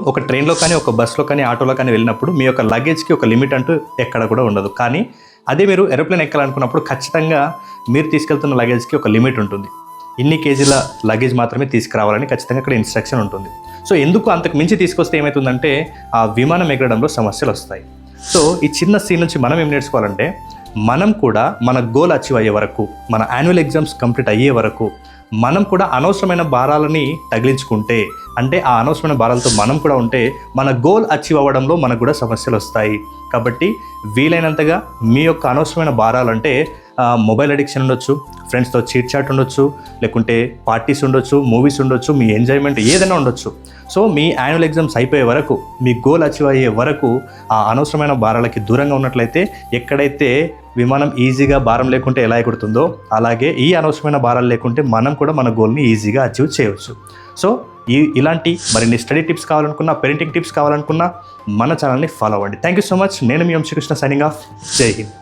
ఒక ట్రైన్లో కానీ, ఒక బస్సులో కానీ, ఆటోలో కానీ వెళ్ళినప్పుడు మీ యొక్క లగేజ్కి ఒక లిమిట్ అంటూ ఎక్కడ కూడా ఉండదు. కానీ అదే మీరు ఏరోప్లేన్ ఎక్కాలనుకున్నప్పుడు ఖచ్చితంగా మీరు తీసుకెళ్తున్న లగేజ్కి ఒక లిమిట్ ఉంటుంది. ఇన్ని కేజీల లగేజ్ మాత్రమే తీసుకురావాలని ఖచ్చితంగా అక్కడ ఇన్స్ట్రక్షన్ ఉంటుంది. సో ఎందుకు అంతకు మించి తీసుకొస్తే ఏమవుతుందంటే ఆ విమానం ఎగరడంలో సమస్యలు వస్తాయి. సో ఈ చిన్న సీన్ నుంచి మనం ఏం నేర్చుకోవాలంటే, మనం కూడా మన గోల్ అచీవ్ అయ్యే వరకు, మన యాన్యువల్ ఎగ్జామ్స్ కంప్లీట్ అయ్యే వరకు మనం కూడా అనవసరమైన భారాలని తగిలించుకుంటే, అంటే ఆ అనవసరమైన భారాలతో మనం కూడా ఉంటే మన గోల్ అచీవ్ అవ్వడంలో మనకు కూడా సమస్యలు వస్తాయి. కాబట్టి వీలైనంతగా మీ యొక్క అనవసరమైన భారాలంటే మొబైల్ అడిక్షన్ ఉండొచ్చు, ఫ్రెండ్స్తో చీట్ చాట్ ఉండొచ్చు, లేకుంటే పార్టీస్ ఉండొచ్చు, మూవీస్ ఉండొచ్చు, మీ ఎంజాయ్మెంట్ ఏదైనా ఉండొచ్చు. సో మీ యాన్యువల్ ఎగ్జామ్స్ అయిపోయే వరకు, మీ గోల్ అచీవ్ అయ్యే వరకు ఆ అనవసరమైన భారాలకి దూరంగా ఉన్నట్లయితే, ఎక్కడైతే విమానం ఈజీగా భారం లేకుంటే ఎలా ఎగురుతుందో అలాగే ఈ అనవసరమైన భారాలు లేకుంటే మనం కూడా మన గోల్ని ఈజీగా అచీవ్ చేయవచ్చు. సో ఇలాంటి మరిన్ని స్టడీ టిప్స్ కావాలనుకున్నా, పేరెంటింగ్ టిప్స్ కావాలనుకున్నా మన ఛానల్ని ఫాలో అవ్వండి. Thank you so much. నేను మీ వంశీకృష్ణ సైనింగ్ ఆఫ్. జై హింద్.